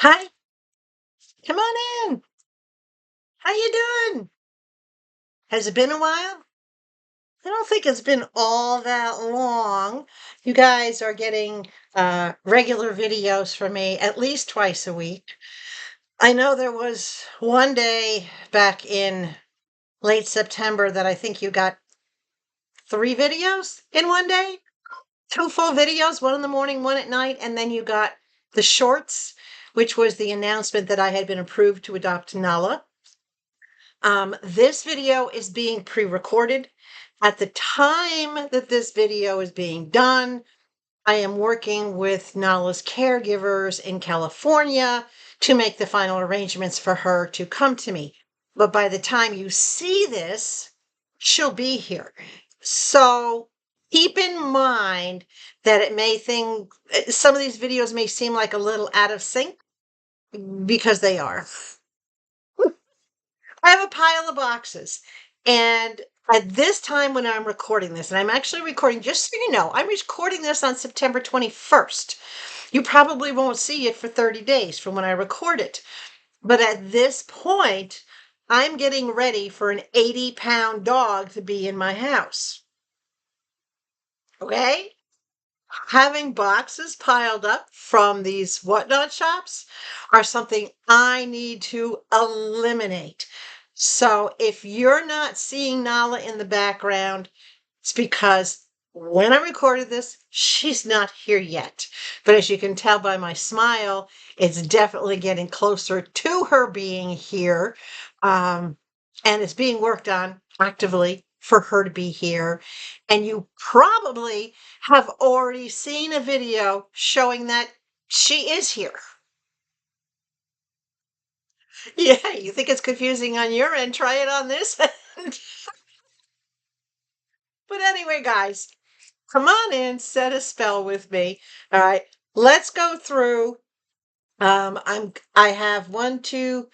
Hi, come on in. How you doing? Has it been a while? I don't think it's been all that long. You guys are getting regular videos from me at least twice a week. I know there was one day back in late September that I think you got 3 videos in one day. 2 full videos, one in the morning, one at night, and then you got the shorts, which was the announcement that I had been approved to adopt Nala. This video is being pre-recorded. At the time that this video is being done, I am working with Nala's caregivers in California to make the final arrangements for her to come to me. But by the time you see this, she'll be here. So keep in mind that some of these videos may seem like a little out of sync because they are. I have a pile of boxes. And at this time when I'm recording this, and I'm actually recording, just so you know, I'm recording this on September 21st. You probably won't see it for 30 days from when I record it. But at this point, I'm getting ready for an 80-pound dog to be in my house. Okay? Having boxes piled up from these whatnot shops are something I need to eliminate. So if you're not seeing Nala in the background, it's because when I recorded this, she's not here yet. But as you can tell by my smile, it's definitely getting closer to her being here. And it's being worked on actively for her to be here. And you probably have already seen a video showing that she is here. Yeah, you think it's confusing on your end? Try it on this end. But anyway, guys, come on in, set a spell with me. All right, let's go through. I have 1, 2,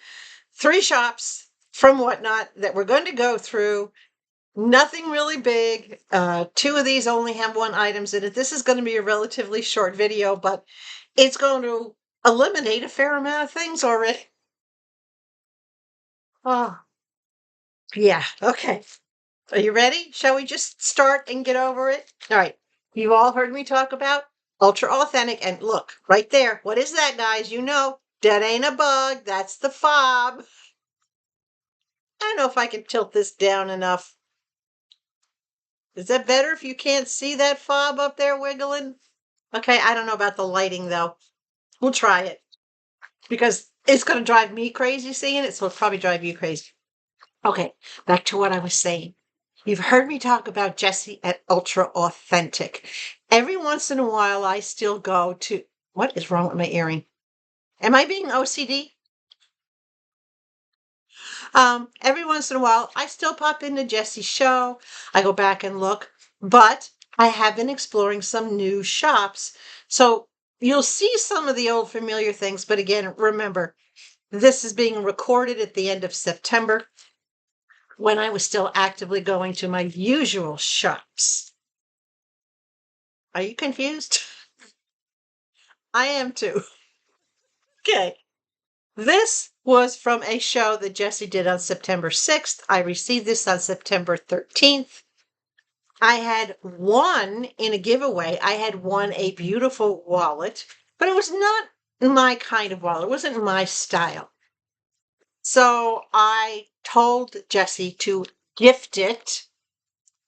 3 shops from Whatnot that we're going to go through. Nothing really big. 2 of these only have 1 items in it. This is going to be a relatively short video, but it's going to eliminate a fair amount of things already. Oh, yeah. Okay. Are you ready? Shall we just start and get over it? All right. You've all heard me talk about UltraAuthentic. And look, right there. What is that, guys? You know, that ain't a bug. That's the fob. I don't know if I can tilt this down enough. Is that better if you can't see that fob up there wiggling? Okay, I don't know about the lighting, though. We'll try it. Because it's going to drive me crazy seeing it, so it'll probably drive you crazy. Okay, back to what I was saying. You've heard me talk about Jessie at UltraAuthentic. Every once in a while, I still go to. What is wrong with my earring? Am I being OCD? Every once in a while, I still pop into Jessie's show. I go back and look, but I have been exploring some new shops. So you'll see some of the old familiar things, but again, remember, this is being recorded at the end of September when I was still actively going to my usual shops. Are you confused? I am too. Okay. This was from a show that Jessie did on September 6th. I received this on September 13th. I had won in a giveaway. I had won a beautiful wallet, but it was not my kind of wallet. It wasn't my style. So I told Jessie to gift it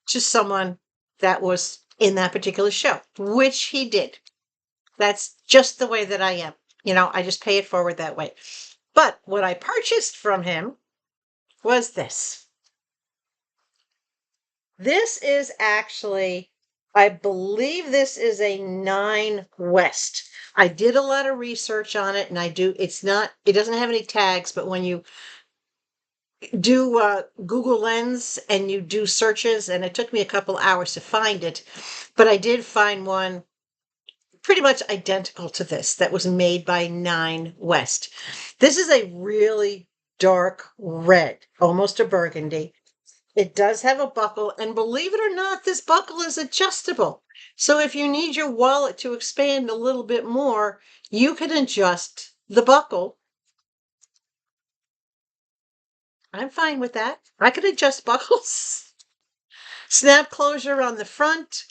to someone that was in that particular show, which he did. That's just the way that I am. You know, I just pay it forward that way. But what I purchased from him was this. This is actually, I believe this is a 9 West. I did a lot of research on it, and it doesn't have any tags, but when you do Google Lens and you do searches, and it took me a couple hours to find it, but I did find one pretty much identical to this that was made by 9 West. This is a really dark red, almost a burgundy. It does have a buckle, and believe it or not, this buckle is adjustable. So if you need your wallet to expand a little bit more, you can adjust the buckle. I'm fine with that. I could adjust buckles. Snap closure on the front.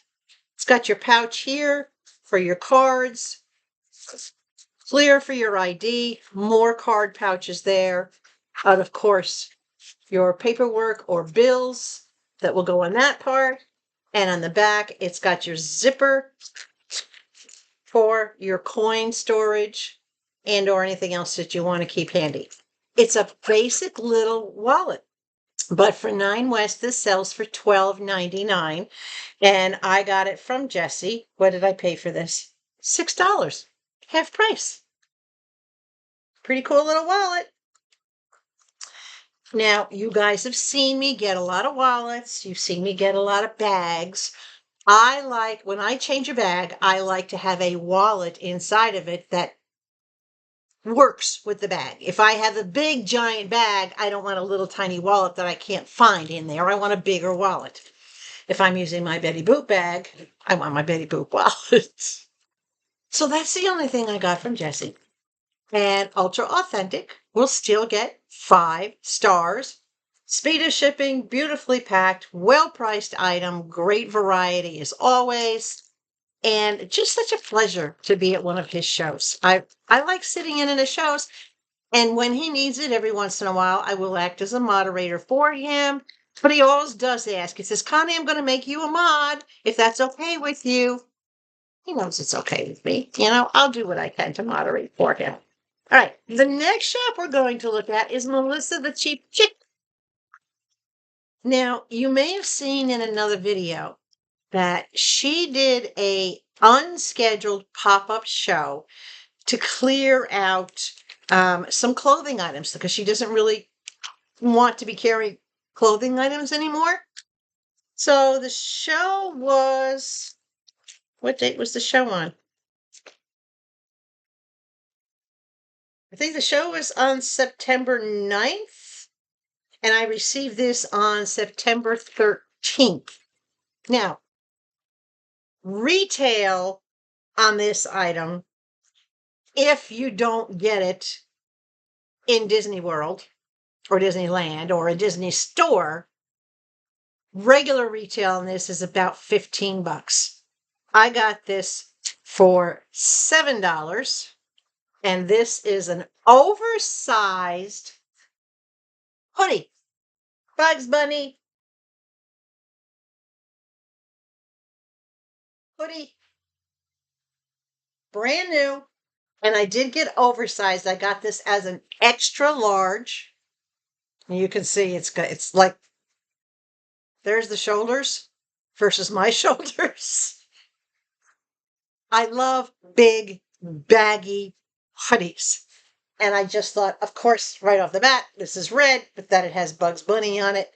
It's got your pouch here for your cards. Clear for your ID. More card pouches there. And of course, your paperwork or bills that will go on that part. And on the back, it's got your zipper for your coin storage and or anything else that you want to keep handy. It's a basic little wallet. But for 9 West, this sells for $12.99. And I got it from Jessie. What did I pay for this? $6. Half price. Pretty cool little wallet. Now, you guys have seen me get a lot of wallets. You've seen me get a lot of bags. I like, when I change a bag, I like to have a wallet inside of it that works with the bag. If I have a big giant bag, I don't want a little tiny wallet that I can't find in there. I want a bigger wallet. If I'm using my Betty Boop bag, I want my Betty Boop wallet. So that's the only thing I got from Jessie. And UltraAuthentic will still get 5 stars. Speed of shipping, beautifully packed, well-priced item, great variety as always. And just such a pleasure to be at one of his shows. I like sitting in his shows, and when he needs it every once in a while, I will act as a moderator for him. But he always does ask. He says, Connie, I'm going to make you a mod if that's okay with you. He knows it's okay with me. You know, I'll do what I can to moderate for him. All right, the next shop we're going to look at is Melissa the Cheap Chick. Now, you may have seen in another video that she did a unscheduled pop-up show to clear out some clothing items because she doesn't really want to be carrying clothing items anymore. So the show was, what date was the show on? I think the show was on September 9th, and I received this on September 13th. Now, retail on this item, if you don't get it in Disney World or Disneyland or a Disney store, regular retail on this is about $15. I got this for $7, and this is an oversized hoodie. Bugs Bunny hoodie. Brand new. And I did get oversized. I got this as an extra large. And you can see it's like, there's the shoulders versus my shoulders. I love big, baggy hoodies. And I just thought, of course, right off the bat, this is red, but that it has Bugs Bunny on it.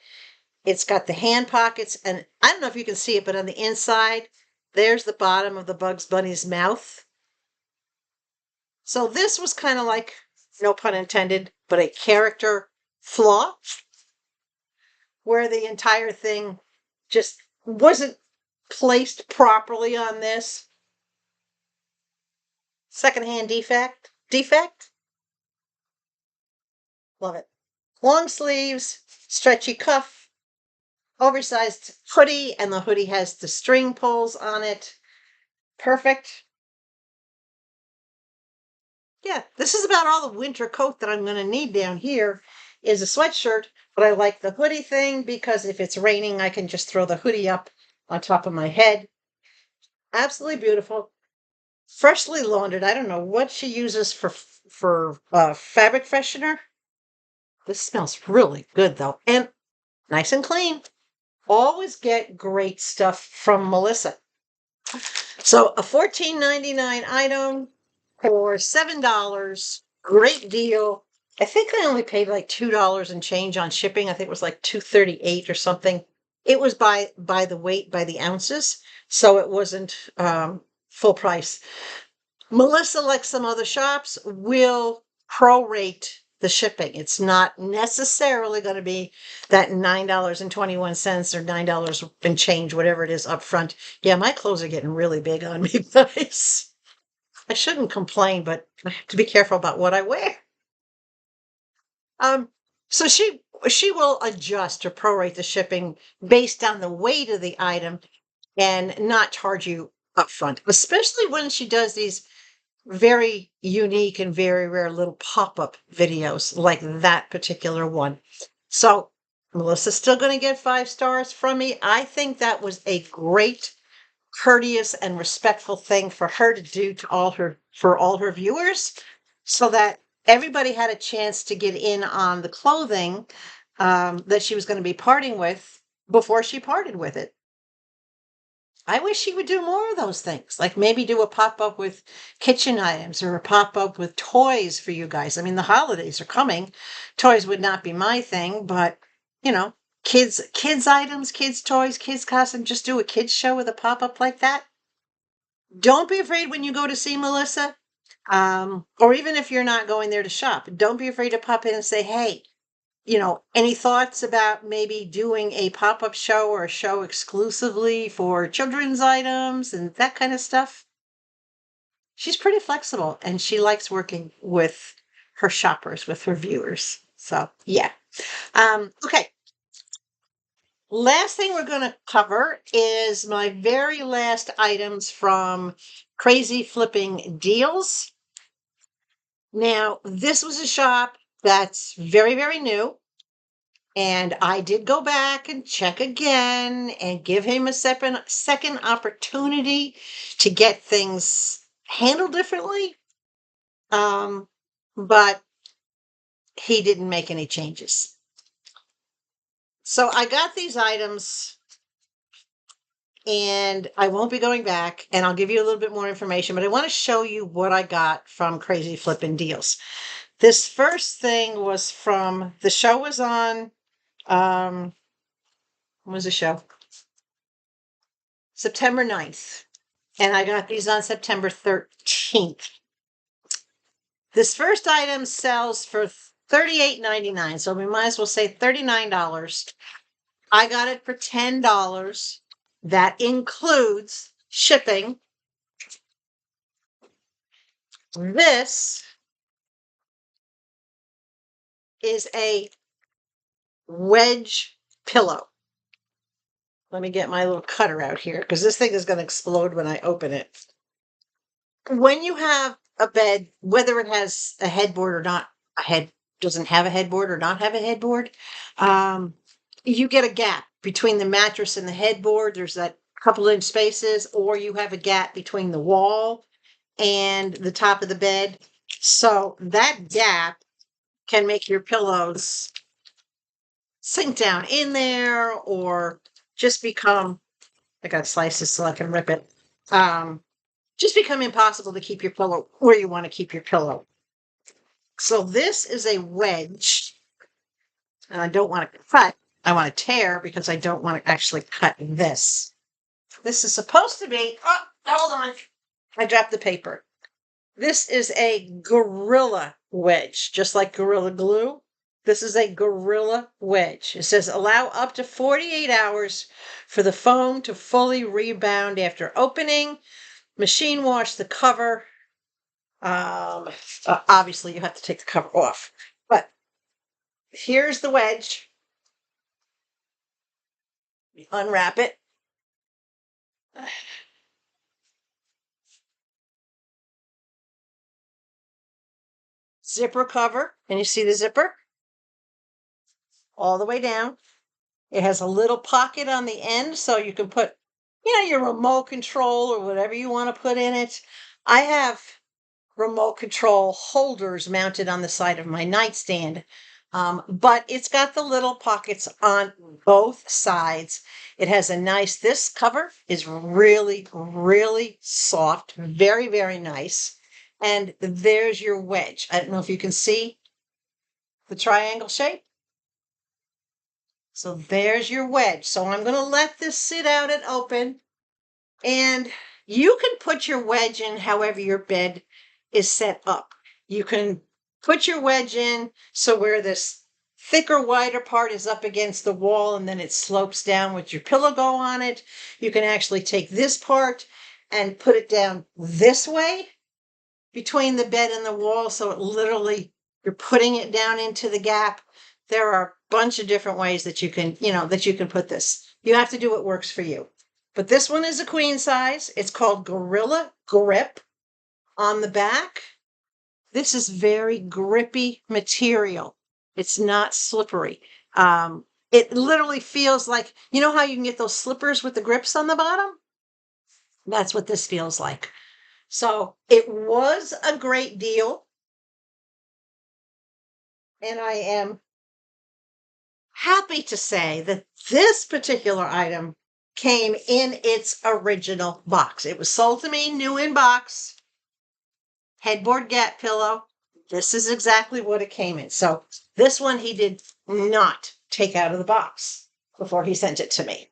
It's got the hand pockets, and I don't know if you can see it, but on the inside, there's the bottom of the Bugs Bunny's mouth. So this was kind of like, no pun intended, but a character flaw, where the entire thing just wasn't placed properly on this. Secondhand defect. Love it. Long sleeves, stretchy cuff, oversized hoodie, and the hoodie has the string pulls on it. Perfect. Yeah, this is about all the winter coat that I'm going to need down here is a sweatshirt, but I like the hoodie thing because if it's raining, I can just throw the hoodie up on top of my head. Absolutely beautiful. Freshly laundered. I don't know what she uses for fabric freshener. This smells really good though, and nice and clean. Always get great stuff from Melissa. So a $14.99 item for $7. Great deal. I think I only paid like $2 and change on shipping. I think it was like $2.38 or something. It was by the weight, by the ounces, so it wasn't full price. Melissa, like some other shops, will prorate the shipping. It's not necessarily going to be that $9.21 or $9 and change, whatever it is up front. Yeah, my clothes are getting really big on me, guys. I shouldn't complain, but I have to be careful about what I wear. So she will adjust or prorate the shipping based on the weight of the item and not charge you upfront, especially when she does these very unique and very rare little pop-up videos like that particular one. So Melissa's still going to get 5 stars from me. I think that was a great, courteous, and respectful thing for her to do to all her viewers, so that everybody had a chance to get in on the clothing that she was going to be parting with before she parted with it. I wish she would do more of those things, like maybe do a pop-up with kitchen items or a pop-up with toys for you guys. I mean, the holidays are coming. Toys would not be my thing, but kids items, kids toys, kids costume, just do a kids show with a pop-up like that. Don't be afraid when you go to see Melissa, or even if you're not going there to shop, don't be afraid to pop in and say, hey, any thoughts about maybe doing a pop-up show or a show exclusively for children's items and that kind of stuff? She's pretty flexible and she likes working with her shoppers, with her viewers. So, yeah. Okay. Last thing we're going to cover is my very last items from Crazzyflippingdealzzzz. Now, this was a shop that's very, very new. And I did go back and check again and give him a second opportunity to get things handled differently. But he didn't make any changes. So I got these items and I won't be going back, and I'll give you a little bit more information, but I want to show you what I got from Crazzyflippingdealzzzz. This first thing was from, the show was on, when was the show? September 9th. And I got these on September 13th. This first item sells for $38.99, so we might as well say $39. I got it for $10. That includes shipping. This is a wedge pillow. Let me get my little cutter out here because this thing is going to explode when I open it. When you have a bed, whether it has a headboard or not, doesn't have a headboard or not have a headboard, you get a gap between the mattress and the headboard. There's that couple inch spaces, or you have a gap between the wall and the top of the bed. So that gap can make your pillows sink down in there or just become, I got slices so I can rip it, just become impossible to keep your pillow where you want to keep your pillow. So this is a wedge, and I don't want to cut. I want to tear because I don't want to actually cut this. This is supposed to be, oh, hold on. I dropped the paper. This is a Gorilla wedge, just like Gorilla Glue. This is a Gorilla wedge. It says allow up to 48 hours for the foam to fully rebound after opening. Machine wash the cover. Obviously, you have to take the cover off. But here's the wedge. Unwrap it. Zipper cover. And you see the zipper? All the way down. It has a little pocket on the end so you can put, your remote control or whatever you want to put in it. I have remote control holders mounted on the side of my nightstand, but it's got the little pockets on both sides. It has this cover is really, really soft, very, very nice. And there's your wedge. I don't know if you can see the triangle shape. So there's your wedge. So I'm going to let this sit out and open. And you can put your wedge in however your bed is set up. You can put your wedge in so where this thicker, wider part is up against the wall and then it slopes down with your pillow go on it. You can actually take this part and put it down this way. between the bed and the wall, so it literally, you're putting it down into the gap. There are a bunch of different ways that you can, that you can put this. You have to do what works for you. But this one is a queen size. It's called Gorilla Grip on the back. This is very grippy material. It's not slippery. It literally feels like, you know how you can get those slippers with the grips on the bottom? That's what this feels like. So it was a great deal. And I am happy to say that this particular item came in its original box. It was sold to me new in box. Headboard gap pillow. This is exactly what it came in. So this one he did not take out of the box before he sent it to me.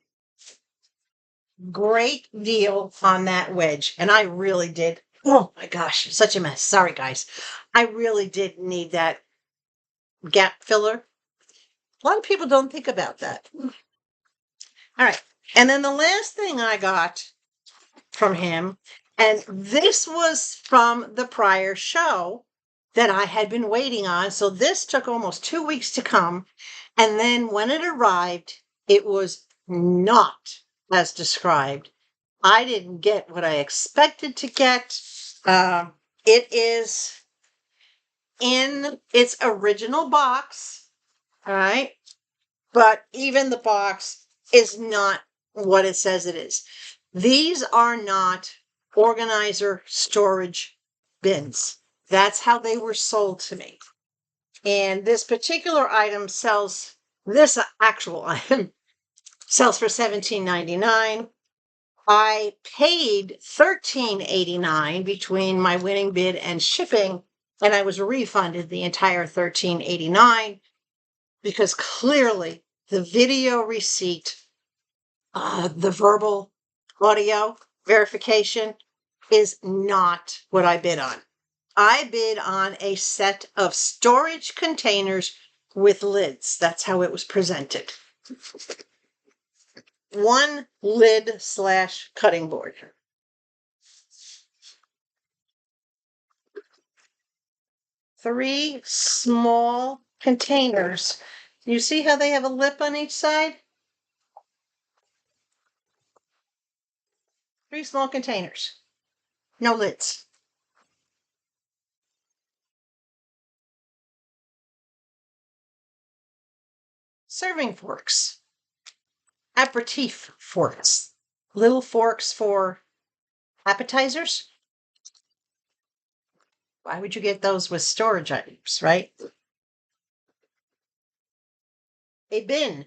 Great deal on that wedge. And I really did. Oh my gosh, such a mess. Sorry, guys. I really did need that gap filler. A lot of people don't think about that. All right. And then the last thing I got from him, and this was from the prior show that I had been waiting on. So this took almost 2 weeks to come. And then when it arrived, it was not as described. I didn't get what I expected to get. It is in its original box. All right. But even the box is not what it says it is. These are not organizer storage bins. That's how they were sold to me. And this particular item sells, this actual item sells for $17.99. I paid $13.89 between my winning bid and shipping, and I was refunded the entire $13.89 because clearly the video receipt, the verbal audio verification is not what I bid on. I bid on a set of storage containers with lids. That's how it was presented. One lid / cutting board. Three small containers. You see how they have a lip on each side? 3 small containers. No lids. Serving forks. Aperitif forks. Little forks for appetizers. Why would you get those with storage items, right? A bin.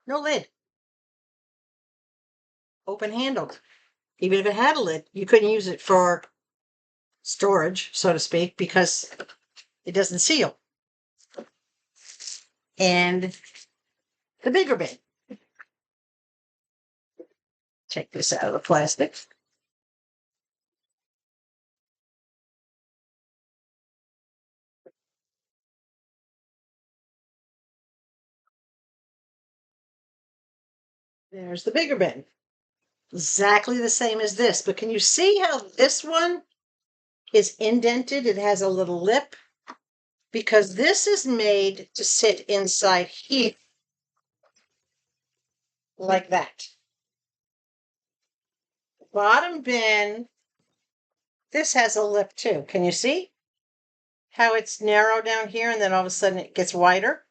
No lid. Open handled. Even if it had a lid, you couldn't use it for storage, so to speak, because it doesn't seal. And the bigger bin. Take this out of the plastic. There's the bigger bin. Exactly the same as this, but can you see how this one is indented? It has a little lip because this is made to sit inside here like that. Bottom bin, this has a lip too. Can you see how it's narrow down here and then all of a sudden it gets wider?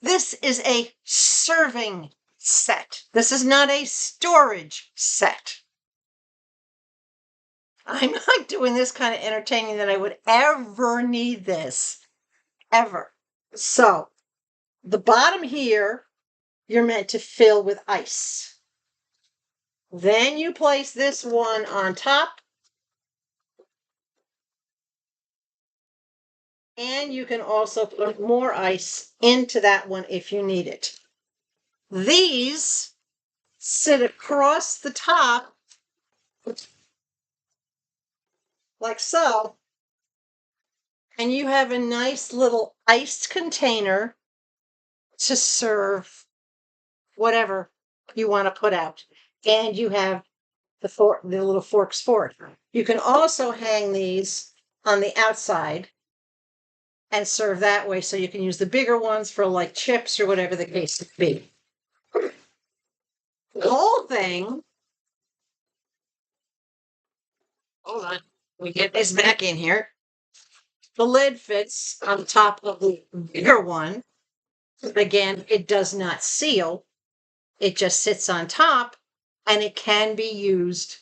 This is a serving set. This is not a storage set. I'm not doing this kind of entertaining that I would ever need this. Ever. So, the bottom here, you're meant to fill with ice. Then you place this one on top. And you can also put more ice into that one if you need it. These sit across the top like so. And you have a nice little iced container to serve whatever you want to put out. And you have the little forks for it. You can also hang these on the outside and serve that way, so you can use the bigger ones for like chips or whatever the case may be. The whole thing, hold on, we get this back in here. The lid fits on top of the bigger one. Again, it does not seal. It just sits on top, and it can be used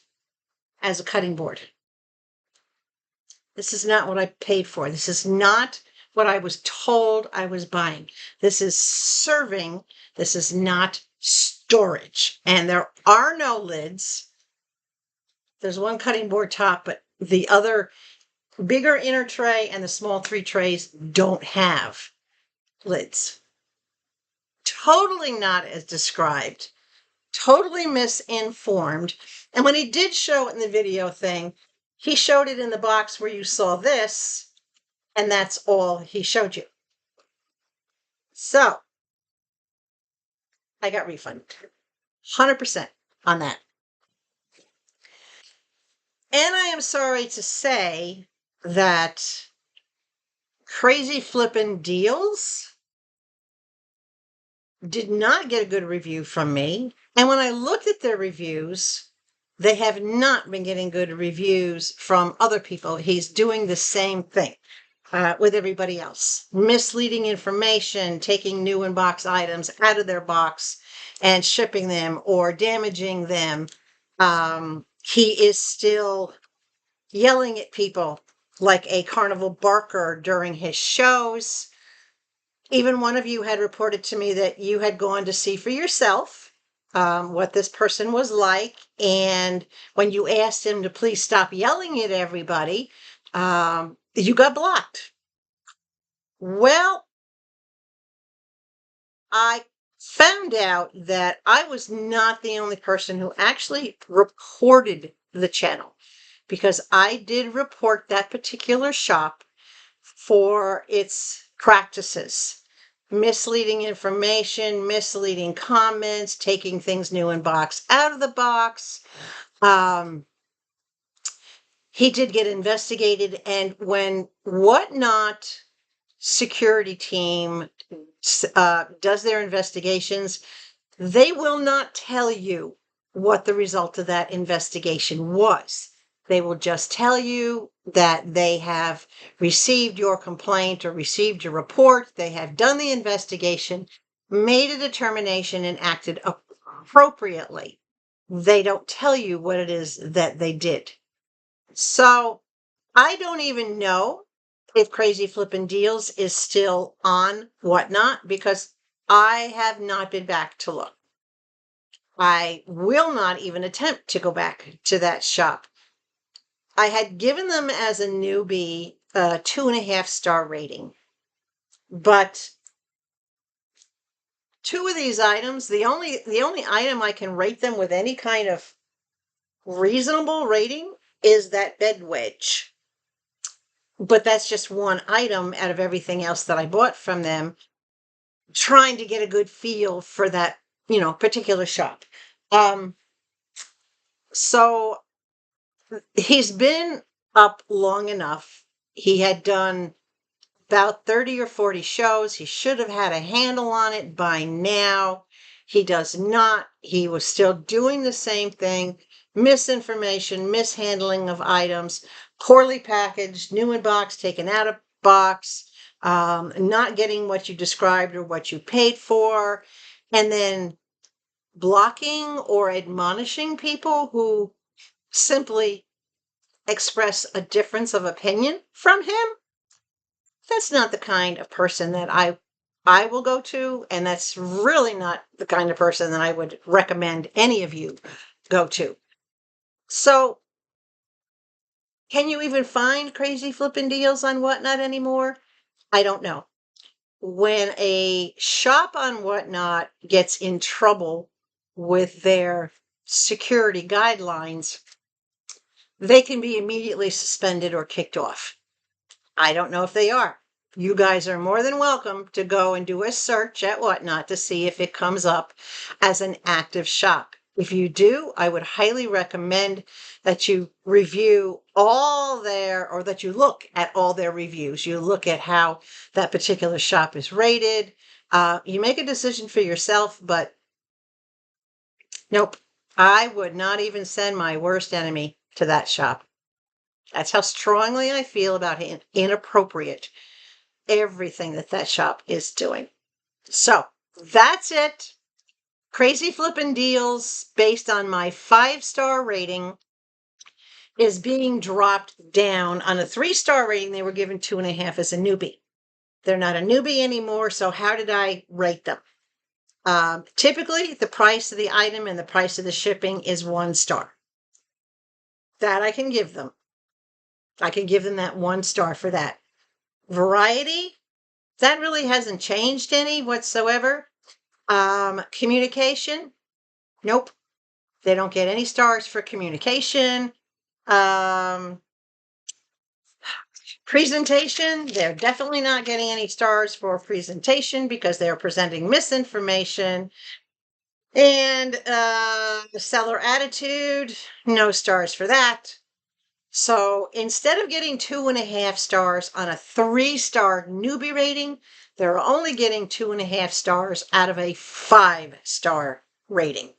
as a cutting board. This is not what I paid for. This is not what I was told I was buying. This is serving. This is not storage. And there are no lids. There's one cutting board top, but the other bigger inner tray and the small 3 trays don't have lids. Totally not as described. Totally misinformed. And when he did show it in the video thing, he showed it in the box where you saw this, and that's all he showed you. So I got refunded 100% on that. And I am sorry to say that Crazzyflippingdealzzzz did not get a good review from me. And when I looked at their reviews, they have not been getting good reviews from other people. He's doing the same thing with everybody else. Misleading information, taking new in-box items out of their box and shipping them or damaging them. He is still yelling at people like a carnival barker during his shows. Even one of you had reported to me that you had gone to see for yourself what this person was like. And when you asked him to please stop yelling at everybody, you got blocked. Well, I found out that I was not the only person who actually reported the channel, because I did report that particular shop for its practices. Misleading information, misleading comments, taking things new in box out of the box. He did get investigated, and when Whatnot security team does their investigations, they will not tell you what the result of that investigation was. They will just tell you that they have received your complaint or received your report. They have done the investigation, made a determination, and acted appropriately. They don't tell you what it is that they did. So I don't even know if Crazzyflippingdealzzzz is still on Whatnot, because I have not been back to look. I will not even attempt to go back to that shop. I had given them as a newbie a 2.5-star rating, but 2 of these items, the only item I can rate them with any kind of reasonable rating is that bed wedge. But that's just one item out of everything else that I bought from them, trying to get a good feel for that, particular shop. So he's been up long enough. He had done about 30 or 40 shows. He should have had a handle on it by now. He does not. He was still doing the same thing. Misinformation, mishandling of items, poorly packaged, new in box, taken out of box, not getting what you described or what you paid for, and then blocking or admonishing people who simply express a difference of opinion from him. That's not the kind of person that I will go to, and that's really not the kind of person that I would recommend any of you go to. So, can you even find Crazzyflippingdealzzzz on Whatnot anymore? I don't know. When a shop on Whatnot gets in trouble with their security guidelines, they can be immediately suspended or kicked off. I don't know if they are. You guys are more than welcome to go and do a search at Whatnot to see if it comes up as an active shop. If you do, I would highly recommend that you review all their, or that you look at all their reviews. You look at how that particular shop is rated. You make a decision for yourself, but nope, I would not even send my worst enemy to that shop. That's how strongly I feel about inappropriate everything that shop is doing. So that's it. Crazy Flippin' Deals, based on my 5-star rating, is being dropped down. On a 3-star rating, they were given 2.5 as a newbie. They're not a newbie anymore, so how did I rate them? Typically, the price of the item and the price of the shipping is 1 star. That I can give them. I can give them that 1 star for that. Variety, that really hasn't changed any whatsoever. Communication, nope. They don't get any stars for communication. Presentation, they're definitely not getting any stars for presentation because they're presenting misinformation. And seller attitude, no stars for that. So instead of getting 2.5 stars on a 3-star newbie rating, they're only getting 2.5 stars out of a 5-star rating.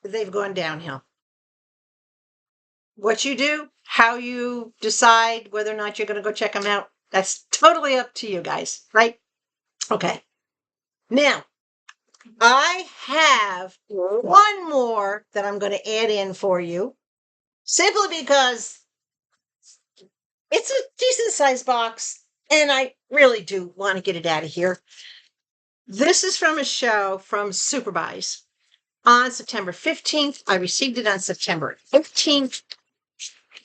They've gone downhill. What you do, how you decide whether or not you're going to go check them out, that's totally up to you guys, right? Okay. Now, I have one more that I'm going to add in for you, simply because it's a decent sized box and I really do want to get it out of here. This is from a show from SuperBuys on September 15th. I received it on September 15th.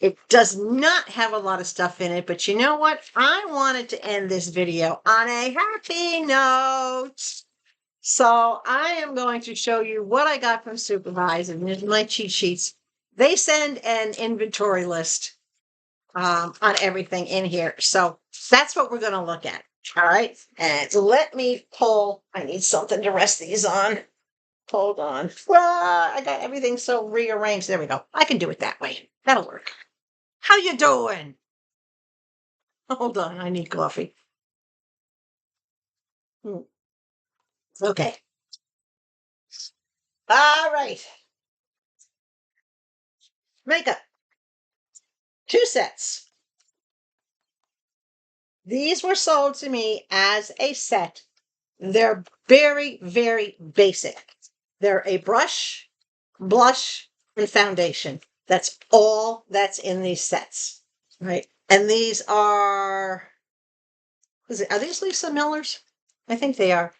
It does not have a lot of stuff in it, but you know what? I wanted to end this video on a happy note. So I am going to show you what I got from SuperBuys, and here's my cheat sheets. They send an inventory list on everything in here. So that's what we're going to look at. All right. And let me pull. I need something to rest these on. Hold on. Well, I got everything so rearranged. There we go. I can do it that way. That'll work. How you doing? Hold on. I need coffee. Okay. All right. Makeup. 2 sets. These were sold to me as a set. They're very, very basic. They're a brush, blush, and foundation. That's all that's in these sets, right? And these are these Lisa Miller's? I think they are.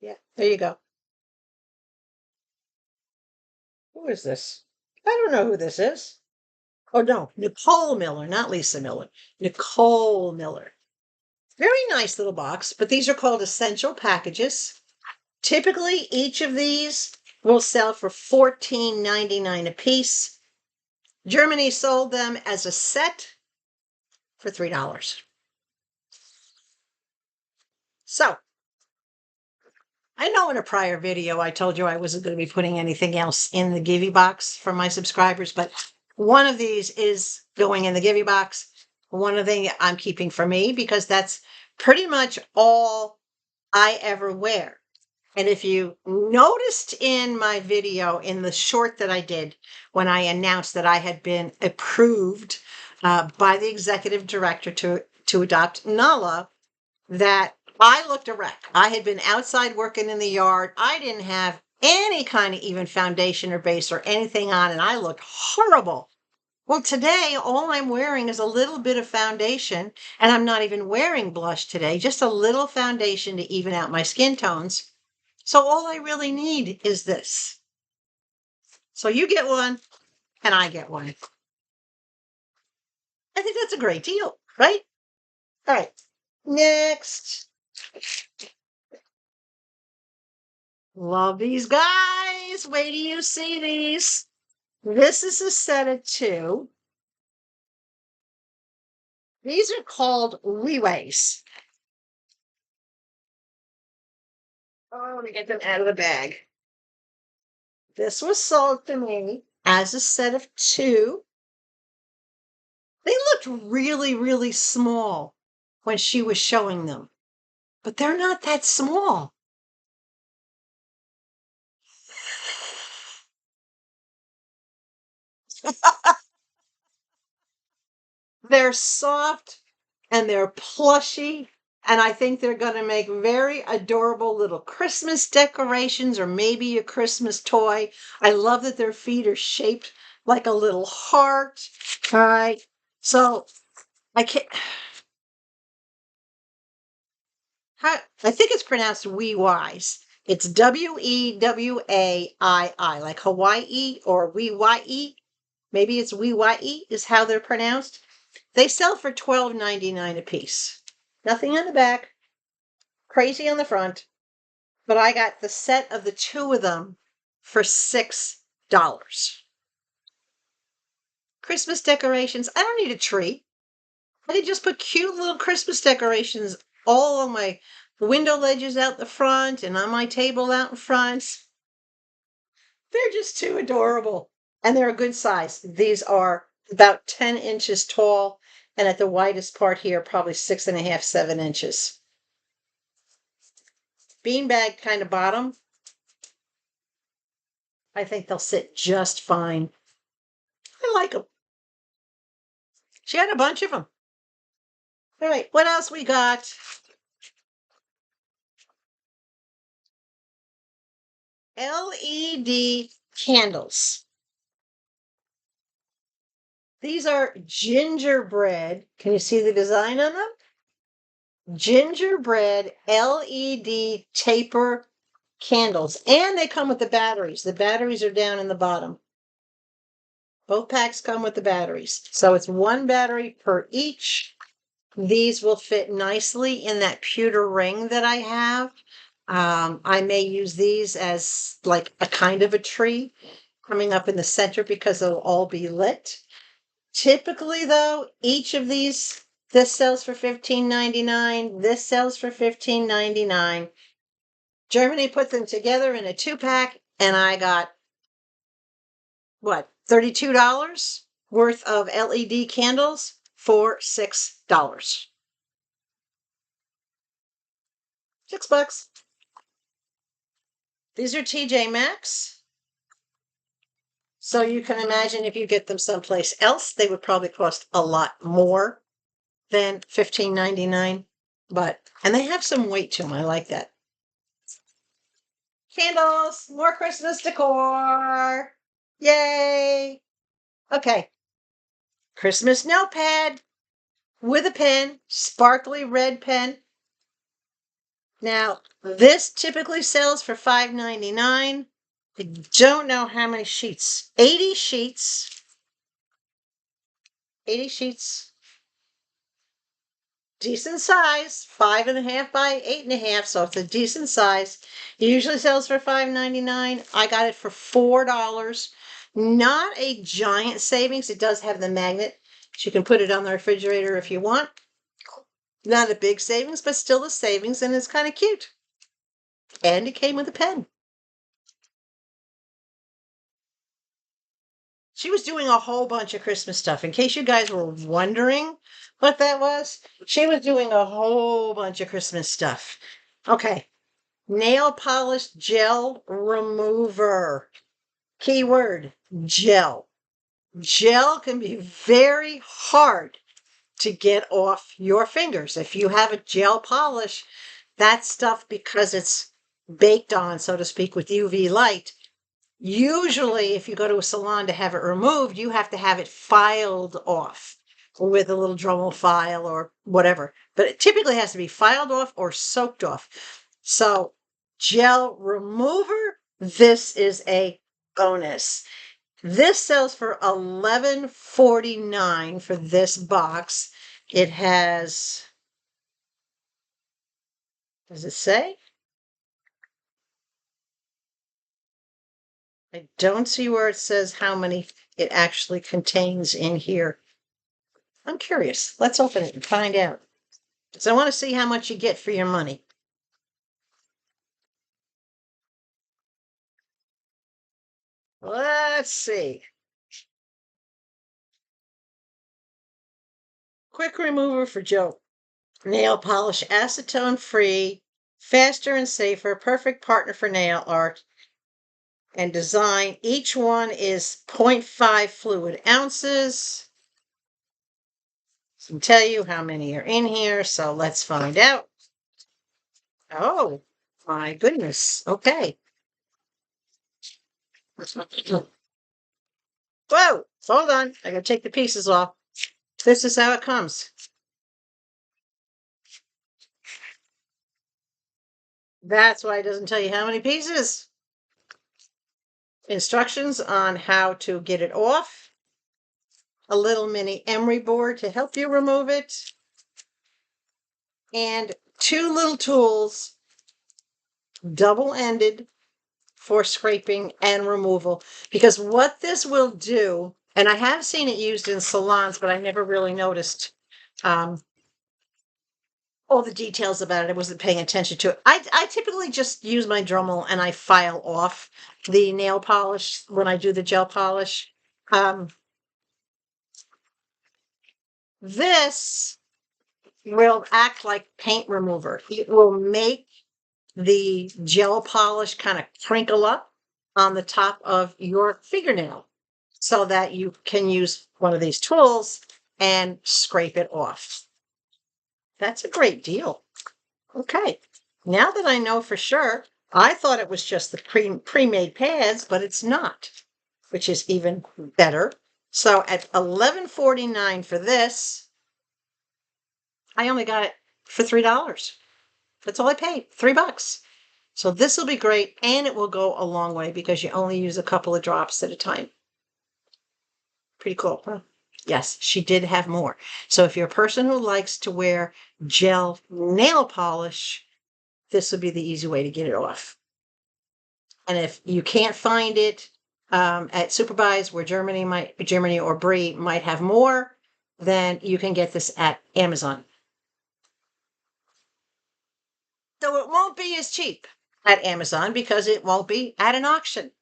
Yeah, there you go. Who is this? I don't know who this is. Oh, no, Nicole Miller, not Lisa Miller. Nicole Miller. Very nice little box, but these are called essential packages. Typically, each of these will sell for $14.99 a piece. Germany sold them as a set for $3. So, I know in a prior video I told you I wasn't going to be putting anything else in the Givey box for my subscribers, but one of these is going in the Givey box. One of the I'm keeping for me because that's pretty much all I ever wear. And if you noticed in my video, in the short that I did, when I announced that I had been approved by the executive director to adopt Nala, that I looked a wreck. I had been outside working in the yard. I didn't have any kind of even foundation or base or anything on, and I looked horrible. Well, today, all I'm wearing is a little bit of foundation, and I'm not even wearing blush today, just a little foundation to even out my skin tones. So all I really need is this. So you get one, and I get one. I think that's a great deal, right? All right, next. Love these guys. Wait till you see these. This is a set of 2. These are called Weeways. Oh, let me get them out of the bag. This was sold to me as a set of 2. They looked really, really small when she was showing them, but they're not that small. They're soft and they're plushy, and I think they're going to make very adorable little Christmas decorations or maybe a Christmas toy. I love that their feet are shaped like a little heart. All right. So I can't. I think it's pronounced wee wise. It's Wewaii, like Hawaii or wee wye. Maybe it's wee wye is how they're pronounced. They sell for $12.99 a piece. Nothing on the back, crazy on the front, but I got the set of the 2 of them for $6. Christmas decorations. I don't need a tree. I could just put cute little Christmas decorations all on my window ledges out the front and on my table out in front. They're just too adorable. And they're a good size. These are about 10 inches tall, and at the widest part here, probably 6.5, 7 inches. Beanbag kind of bottom. I think they'll sit just fine. I like them. She had a bunch of them. All right, what else we got? LED candles. These are gingerbread. Can you see the design on them? Gingerbread LED taper candles. And they come with the batteries. The batteries are down in the bottom. Both packs come with the batteries. So it's 1 battery per each. These will fit nicely in that pewter ring that I have. I may use these as like a kind of a tree coming up in the center because they'll all be lit. Typically, though, each of these, this sells for $15.99. This sells for $15.99. Germany put them together in a 2-pack, and I got, what, $32 worth of LED candles for $6. $6. These are TJ Maxx. So you can imagine if you get them someplace else, they would probably cost a lot more than $15.99. And they have some weight to them. I like that. Candles, more Christmas decor. Yay. Okay. Christmas notepad with a pen, sparkly red pen. Now, this typically sells for $5.99. I don't know how many sheets. 80 sheets. 80 sheets. Decent size, 5.5 by 8.5, so it's a decent size. It usually sells for $5.99. I got it for $4. Not a giant savings. It does have the magnet. So you can put it on the refrigerator if you want. Not a big savings, but still a savings, and it's kind of cute. And it came with a pen. She was doing a whole bunch of Christmas stuff. In case you guys were wondering what that was, she was doing a whole bunch of Christmas stuff. Okay. Nail polish gel remover. Keyword, gel. Gel can be very hard to get off your fingers. If you have a gel polish, that stuff, because it's baked on, so to speak, with UV light, usually if you go to a salon to have it removed, you have to have it filed off with a little Dremel file or whatever. But it typically has to be filed off or soaked off. So gel remover, this is a bonus. This sells for $11.49 for this box. It has, does it say? I don't see where it says how many it actually contains in here. I'm curious. Let's open it and find out. So I want to see how much you get for your money. Let's see. Quick remover for Joe. Nail polish, acetone free, faster and safer, perfect partner for nail art and design. Each one is 0.5 fluid ounces. I can tell you how many are in here, so let's find out. Oh, my goodness. Okay. Whoa, hold on. I gotta take the pieces off. This is how it comes. That's why it doesn't tell you how many pieces. Instructions on how to get it off. A little mini emery board to help you remove it. And two little tools, double-ended, for scraping and removal. Because what this will do, and I have seen it used in salons, but I never really noticed all the details about it. I wasn't paying attention to it. I typically just use my Dremel and I file off the nail polish when I do the gel polish. This will act like paint remover. It will make the gel polish kind of crinkle up on the top of your fingernail so that you can use one of these tools and scrape it off. That's a great deal. Okay, now that I know for sure, I thought it was just the pre-made pads, but it's not, which is even better. So at $11.49 for this, I only got it for $3. That's all I paid, $3. So this will be great, and it will go a long way because you only use a couple of drops at a time. Pretty cool, huh? Yes, she did have more. So if you're a person who likes to wear gel nail polish, this would be the easy way to get it off. And if you can't find it at SuperBuys, where Germany or Brie might have more, then you can get this at Amazon. So it won't be as cheap at Amazon because it won't be at an auction.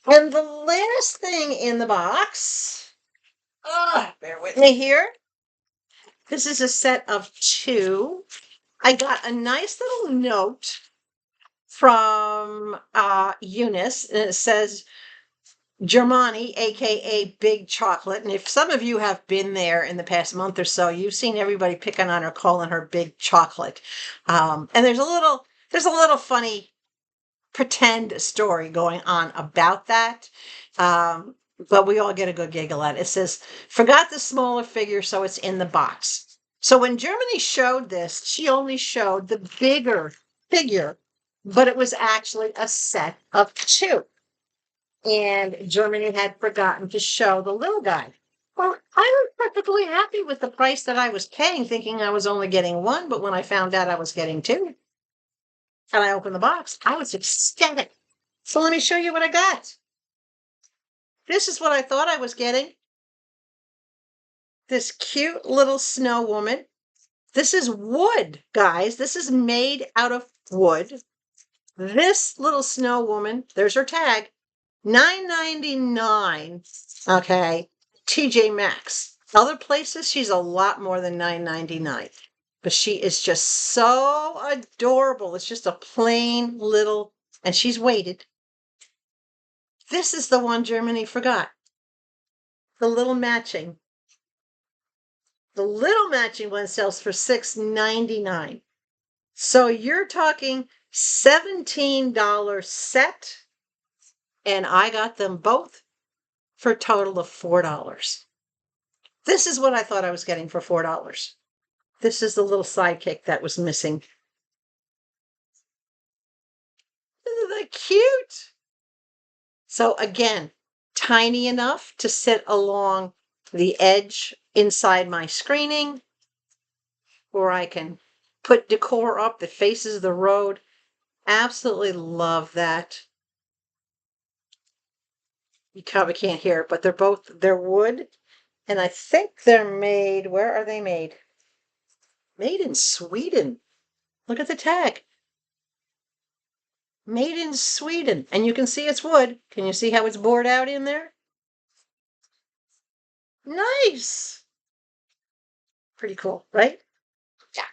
And the last thing in the box, bear with me here. This is a set of two. I got a nice little note from Eunice, and it says Germani, aka Big Chocolate. And if some of you have been there in the past month or so, you've seen everybody picking on her, calling her Big Chocolate. And there's a little funny pretend story going on about that. But we all get a good giggle at it. It says, forgot the smaller figure, so it's in the box. So when Germany showed this, she only showed the bigger figure, but it was actually a set of two. And Germany had forgotten to show the little guy. Well, I was perfectly happy with the price that I was paying, thinking I was only getting one, but when I found out I was getting two, and I opened the box, I was ecstatic. So let me show you what I got. This is what I thought I was getting. This cute little snow woman. This is wood, guys. This is made out of wood. This little snow woman, there's her tag, $9.99. Okay, TJ Maxx. Other places, she's a lot more than $9.99. But she is just so adorable. It's just a plain little, and she's weighted. This is the one Germany forgot. The little matching. The little matching one sells for $6.99. So you're talking $17 set, and I got them both for a total of $4. This is what I thought I was getting for $4. This is the little sidekick that was missing. Isn't that cute? So again, tiny enough to sit along the edge inside my screening, where I can put decor up that faces the road. Absolutely love that. You probably can't hear it, but they're wood. And I think they're made, where are they made? Made in Sweden. Look at the tag. made in Sweden. And you can see it's wood. Can you see how it's bored out in there? Nice. Pretty cool, right? Yeah.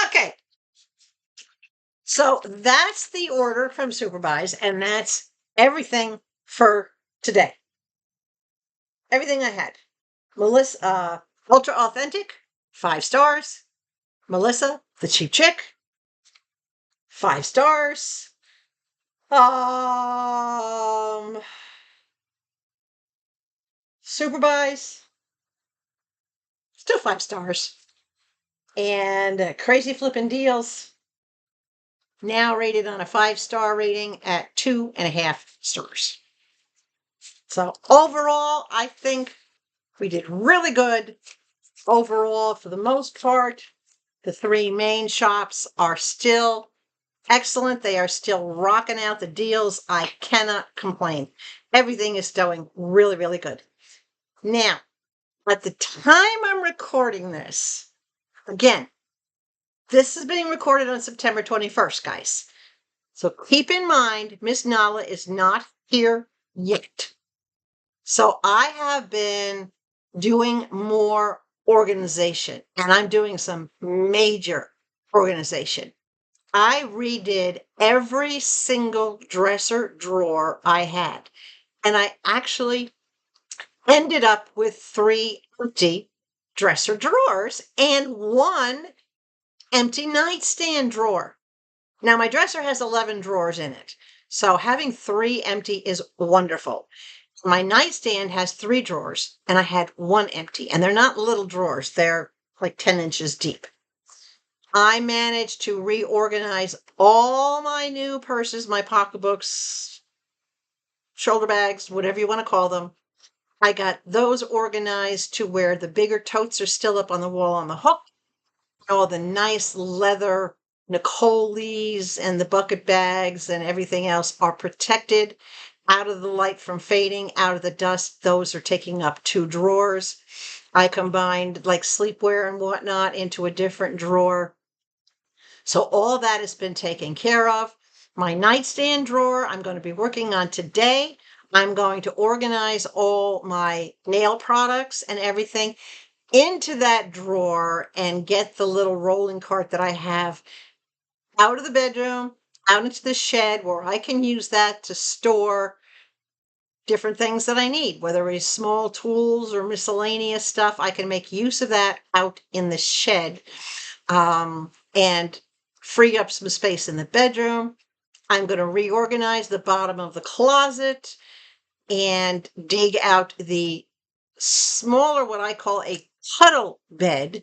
Okay. So that's the order from SuperBuys, and that's everything for today. Everything I had. Melissa, UltraAuthentic, 5 stars. Melissa, the cheap chick, 5 stars. SuperBuys, still 5 stars. And Crazy Flipping Deals, now rated on a 5-star rating at 2.5 stars. So overall, I think we did really good. Overall, for the most part, the 3 main shops are still excellent. They are still rocking out the deals. I cannot complain. Everything is going really, really good. Now, at the time I'm recording this, again, this is being recorded on September 21st, guys. So keep in mind, Miss Nala is not here yet. So I have been doing more organization, and I'm doing some major organization. I redid every single dresser drawer I had, and I actually ended up with 3 empty dresser drawers and 1 empty nightstand drawer. Now, my dresser has 11 drawers in it, so having 3 empty is wonderful. My nightstand has 3 drawers, and I had 1 empty, and they're not little drawers. They're like 10 inches deep. I managed to reorganize all my new purses, my pocketbooks, shoulder bags, whatever you want to call them. I got those organized to where the bigger totes are still up on the wall on the hook. All the nice leather Nicole's and the bucket bags and everything else are protected out of the light from fading, out of the dust. Those are taking up 2 drawers. I combined like sleepwear and whatnot into a different drawer. So all that has been taken care of. My nightstand drawer, I'm going to be working on today. I'm going to organize all my nail products and everything into that drawer and get the little rolling cart that I have out of the bedroom, out into the shed where I can use that to store different things that I need, whether it's small tools or miscellaneous stuff. I can make use of that out in the shed and free up some space in the bedroom. I'm going to reorganize the bottom of the closet and dig out the smaller, what I call a cuddle bed,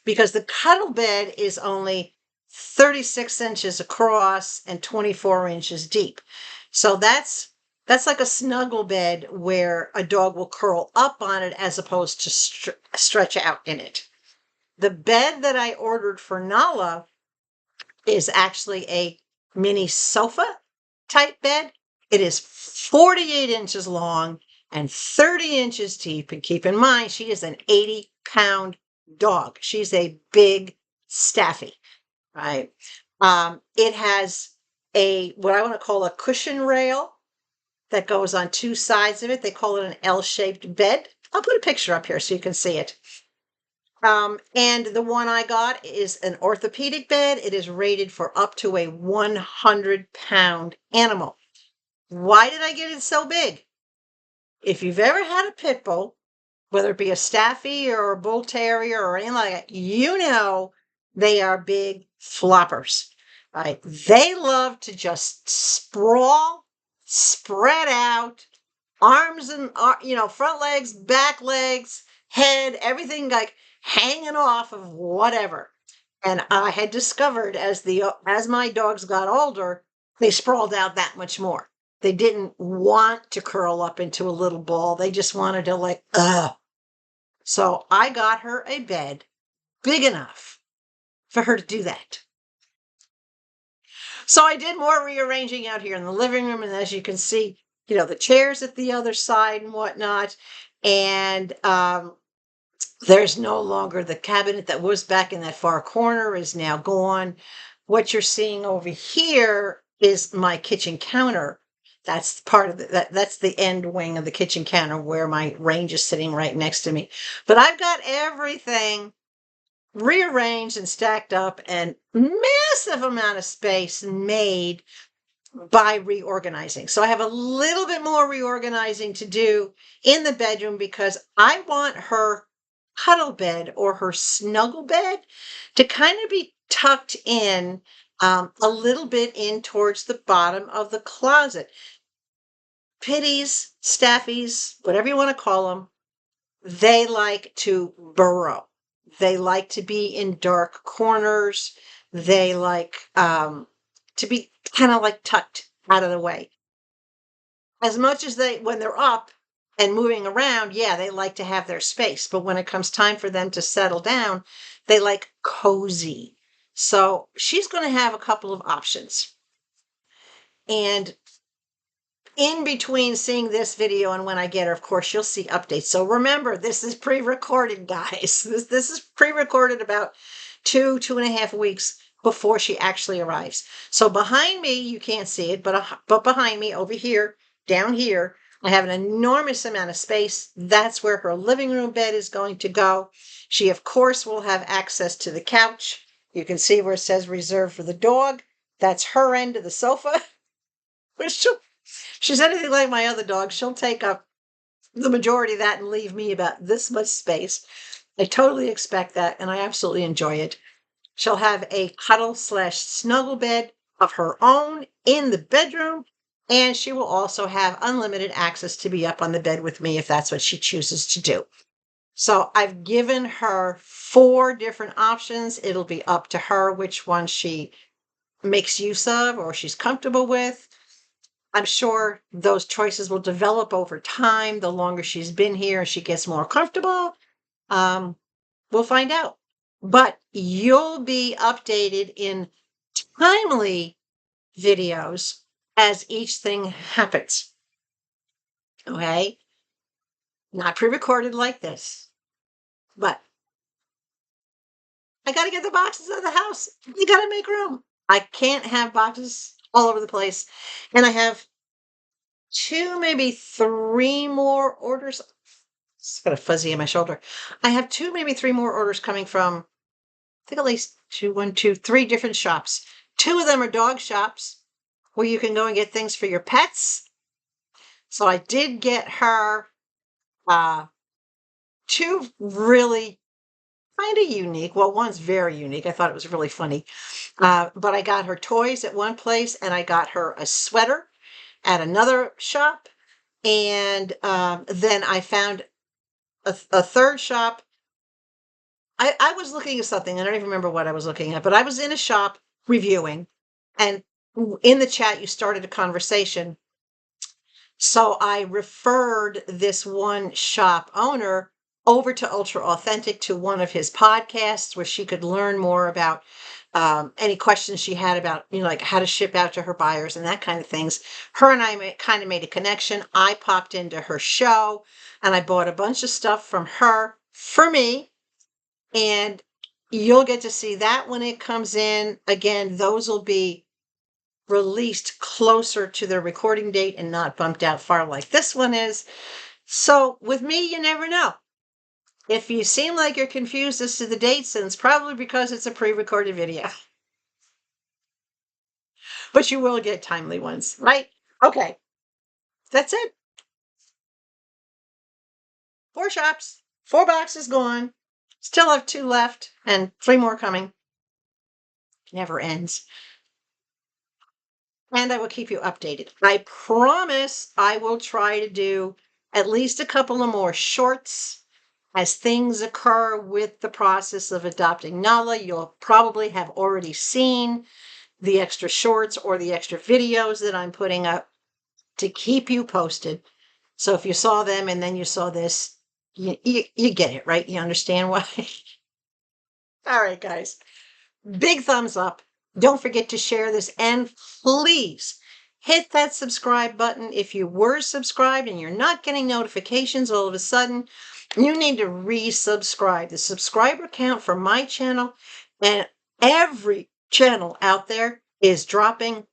because the cuddle bed is only 36 inches across and 24 inches deep. So that's like a snuggle bed where a dog will curl up on it as opposed to stretch out in it. The bed that I ordered for Nala is actually a mini sofa type bed. It is 48 inches long and 30 inches deep. And keep in mind, she is an 80-pound dog. She's a big staffy, right? It has what I want to call a cushion rail that goes on 2 sides of it. They call it an L-shaped bed. I'll put a picture up here so you can see it. And the one I got is an orthopedic bed. It is rated for up to a 100-pound animal. Why did I get it so big? If you've ever had a pit bull, whether it be a Staffy or a Bull Terrier or anything like that, you know they are big floppers, right? They love to just sprawl, spread out, arms and, front legs, back legs, head, everything like hanging off of whatever. And I had discovered as my dogs got older, they sprawled out that much more. They didn't want to curl up into a little ball. They just wanted to So I got her a bed big enough for her to do that. So I did more rearranging out here in the living room. And as you can see, the chairs at the other side and whatnot. And there's no longer the cabinet that was back in that far corner is now gone. What you're seeing over here is my kitchen counter. That's part of that's the end wing of the kitchen counter where my range is sitting right next to me. But I've got everything rearranged and stacked up, and massive amount of space made by reorganizing. So I have a little bit more reorganizing to do in the bedroom because I want her cuddle bed or her snuggle bed to kind of be tucked in a little bit in towards the bottom of the closet. Pitties, staffies, whatever you want to call them, they like to burrow. They like to be in dark corners. They like to be kind of like tucked out of the way. As much as when they're up and moving around, yeah, they like to have their space. But when it comes time for them to settle down, they like cozy. So she's going to have a couple of options. And in between seeing this video and when I get her, of course, you'll see updates. So remember, this is pre-recorded, guys. This is pre-recorded about 2.5 weeks before she actually arrives. So behind me, you can't see it, but behind me over here, down here, I have an enormous amount of space. That's where her living room bed is going to go. She, of course, will have access to the couch. You can see where it says reserved for the dog. That's her end of the sofa. Which she's anything like my other dog, she'll take up the majority of that and leave me about this much space. I totally expect that, and I absolutely enjoy it. She'll have a cuddle/snuggle bed of her own in the bedroom, and she will also have unlimited access to be up on the bed with me if that's what she chooses to do. So I've given her 4 different options. It'll be up to her which one she makes use of or she's comfortable with. I'm sure those choices will develop over time. The longer she's been here and she gets more comfortable, we'll find out. But you'll be updated in timely videos as each thing happens. Okay? Not pre-recorded like this. But I got to get the boxes out of the house. You got to make room. I can't have boxes all over the place. And I have 2, maybe 3 more orders. It's got a fuzzy in my shoulder. I have 2, maybe 3 more orders coming from, I think at least 3 different shops. 2 of them are dog shops where you can go and get things for your pets. So I did get her 2 really kind of unique. Well, one's very unique. I thought it was really funny. But I got her toys at one place and I got her a sweater at another shop. And then I found a third shop. I was looking at something. I don't even remember what I was looking at, but I was in a shop reviewing, and in the chat, you started a conversation. So I referred this one shop owner over to UltraAuthentic to one of his podcasts where she could learn more about any questions she had about, like how to ship out to her buyers and that kind of things. Her and I kind of made a connection. I popped into her show and I bought a bunch of stuff from her for me. And you'll get to see that when it comes in. Again, those will be released closer to their recording date and not bumped out far like this one is. So with me, you never know. If you seem like you're confused as to the dates, then it's probably because it's a pre-recorded video. But you will get timely ones, right? Okay, that's it. 4 shops, 4 boxes gone. Still have 2 left and 3 more coming. Never ends. And I will keep you updated. I promise I will try to do at least a couple of more shorts as things occur with the process of adopting Nala. You'll probably have already seen the extra shorts or the extra videos that I'm putting up to keep you posted. So if you saw them and then you saw this, you get it, right? You understand why? All right, guys. Big thumbs up. Don't forget to share this, and please hit that subscribe button. If you were subscribed and you're not getting notifications all of a sudden, you need to resubscribe. The subscriber count for my channel and every channel out there is dropping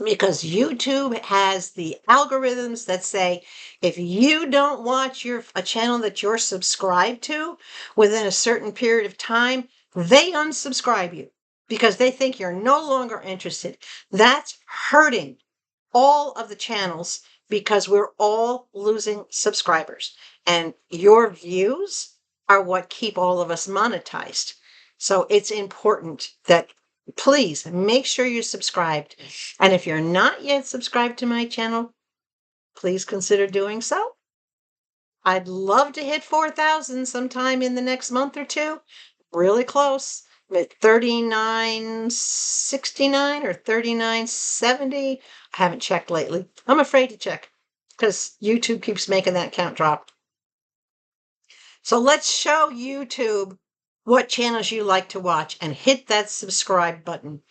because YouTube has the algorithms that say if you don't watch a channel that you're subscribed to within a certain period of time, they unsubscribe you because they think you're no longer interested. That's hurting all of the channels because we're all losing subscribers, and your views are what keep all of us monetized. So it's important that please make sure you're subscribed. And if you're not yet subscribed to my channel, please consider doing so. I'd love to hit 4,000 sometime in the next month or two. Really close. At 39.69 or 39.70. I haven't checked lately. I'm afraid to check because YouTube keeps making that count drop. So let's show YouTube what channels you like to watch and hit that subscribe button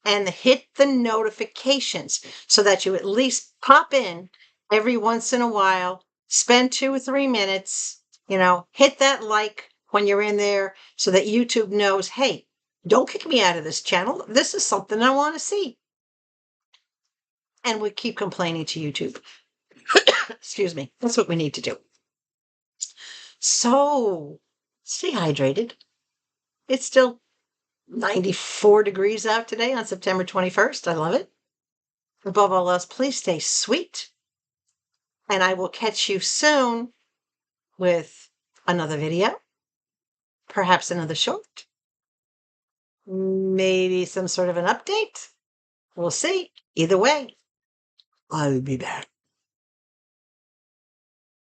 and hit the notifications so that you at least pop in every once in a while, spend 2 or 3 minutes, hit that like when you're in there so that YouTube knows, hey, don't kick me out of this channel. This is something I want to see. And we keep complaining to YouTube. Excuse me. That's what we need to do. So, stay hydrated. It's still 94 degrees out today on September 21st. I love it. Above all else, please stay sweet. And I will catch you soon with another video, perhaps another short, maybe some sort of an update. We'll see. Either way, I'll be back.